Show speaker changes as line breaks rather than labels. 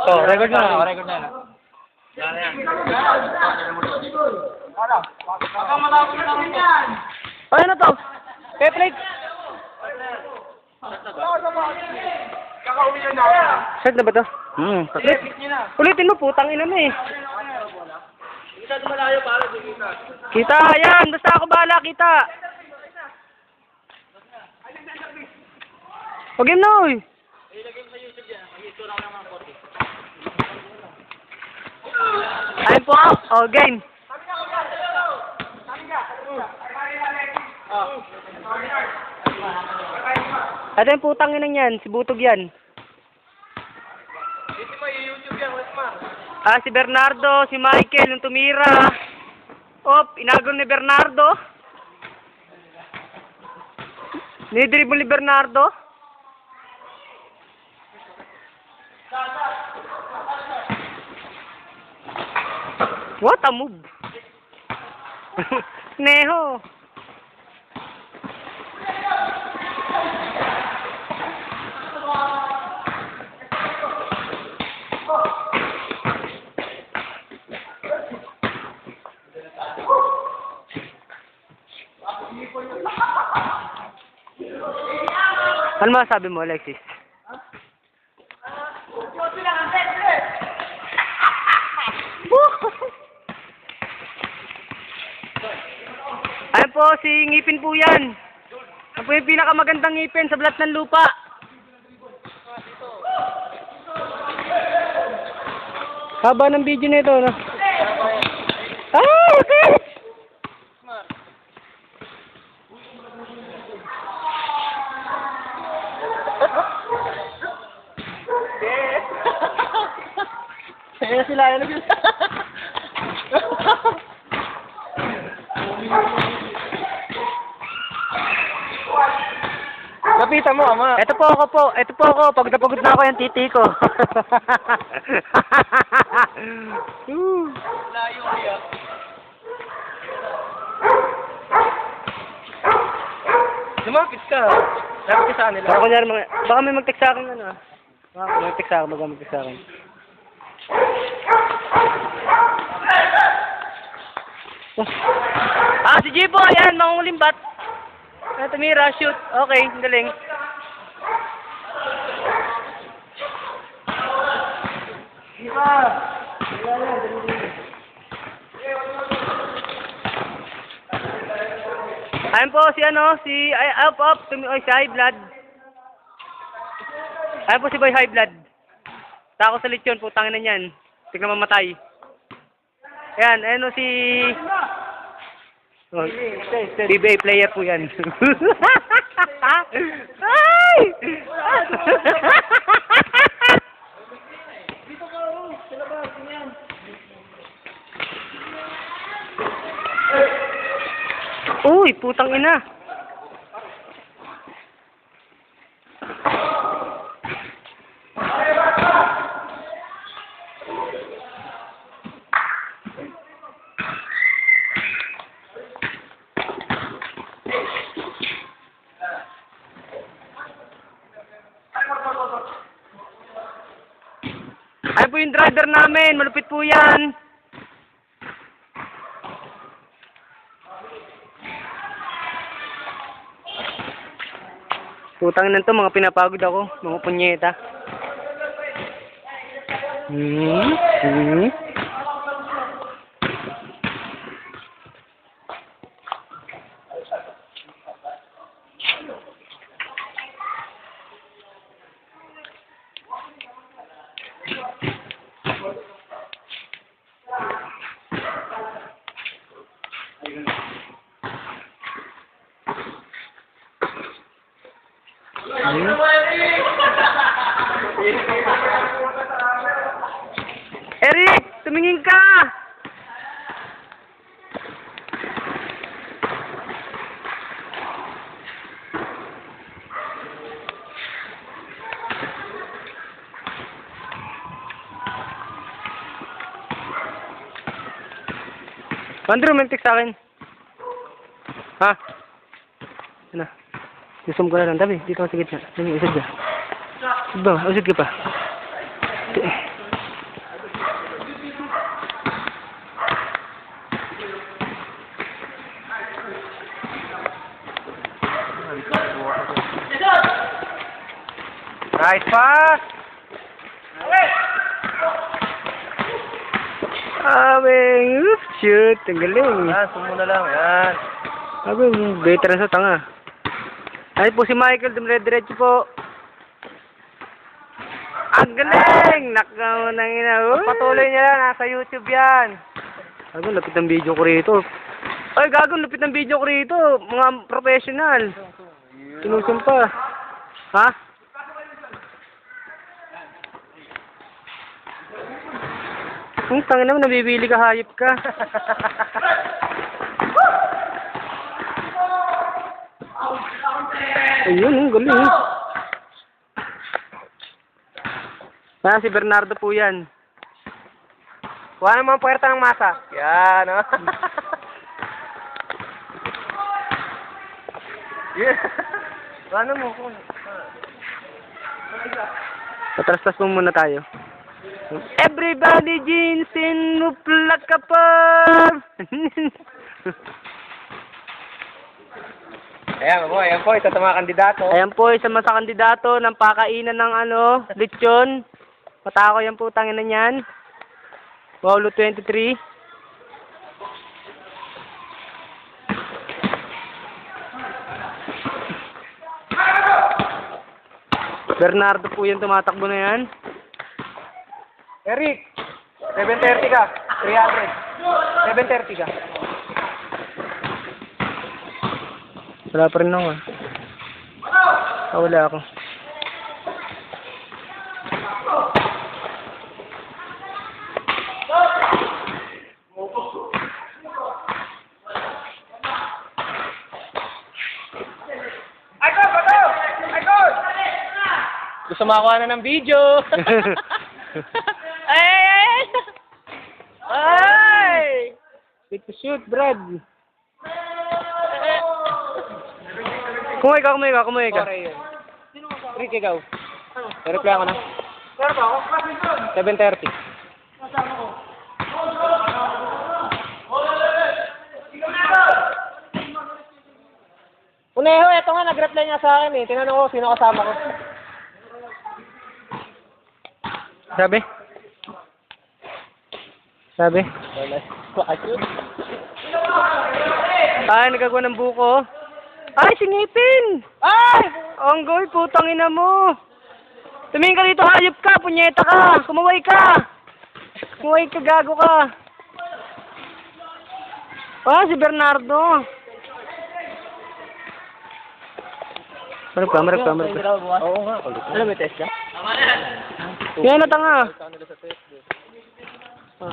Oh, record na. Record na. Yan yan. Ano? Baka malapit na rin yan.
Ano to? Plate.
Kakauwi yan na.
Set na ba to? Ulitin mo, putang ina mo eh.
Kita dumalayo para di kita.
Kita, yan. Basta ako bahala, kita. Huwag yun na, uy.
Ilagay mo sa YouTube yan. Mag-ito lang ng mga kote.
Ayun po. Oh, game. Ito yung putang ina yan. Si Butog yan.
Dito mo i-YouTube yan, Westmar.
Si Bernardo, si Michael, yung tumira. Inagol ni Bernardo. Nidribble ni Bernardo. What a move. Neho. Ano masabi mo, Alexis? Ayan po, si Ngipin po yan. Yan po yung pinakamagandang ngipin sa balat ng lupa. Haba ng video na ito, no? Okay!
Kaya sila yan. Kapitan mo, ama.
Ito po ako. Pagod na pagod na ako yung titi ko.
Layo kaya. Lumapit ka. Lapit ka sa kanila.
Baka may mag-text sa akin, ano. Baka may mag-text sa akin. Si Jibo, ayan, mangunguling bat. Tumira, shoot. Okay, galing. Ayan po si si High Blood. Ayan po si Boy High Blood. Tako sa lechon, putang ina niyan. Tignan mamatay. Ayan o si... PBA player po yan. Ay! Uy, putang ina. Ay po yung driver namin, malupit po yan. Putang na to, mga pinapagod ako, mga punyeta. Eric, tumingin ka! Andrew, mentik sa akin. Ha? Ano? Isum ko na lang. Tabi, dito ako sa gitna. Usad ka. Usad ka pa.
Nice pass!
Abeng, shoot, ang galing.
Yan, sumuna lang. Yan.
Abeng, veteran sa tanga. Ay po si Michael, dumire-diretso po. Ang galing! Nakaw nang ina.
Patuloy niya yan, nasa YouTube yan.
Gago, lapit ng video ko rito. Ay, gago, lapit ng video ko rito. Mga professional. Sinusumpa. Ha? Ang tangin naman, nabibili ka, hayop ka. Ayun, ang galing. Ah, si Bernardo po yan.
Kuha naman puwerta ng masa. Yan, oh. Yeah. Ano mo?
Patras-tas mo muna tayo. Everybody jeans in Uplakapa.
Ayan po, ito sa mga kandidato.
Ayan po, isa man sa kandidato ng pakainan ng lechon. Matako yan po, tangin na yan. Paulo 23. Bernardo po yan, tumatakbo na yan.
Eric, 730 ka. 300. 730 ka.
Wala pa rin ako wala ako.
Gusto makuha na ng video. Ay! Ay!
Fit to shoot, Brad. Kumuhay ka.
Rick, ikaw. I-reply ako na. 7:30. Uneho, eto nga, nag-reply niya sa akin eh. Tinanong ko, sino kasama ko.
Sabi? Ay, nagagawa ng buko. Ay, singipin!
Ay!
Onggoy, putang ina mo. Tumingin ka dito, hayop ka, punyeta ka. Kumuhay ka, gago ka. Ah, si Bernardo. Marap ka.
Oo nga, kulit. Alam mo, test ka?
Yan na tanga.
Sa kanila sa test.
Ah.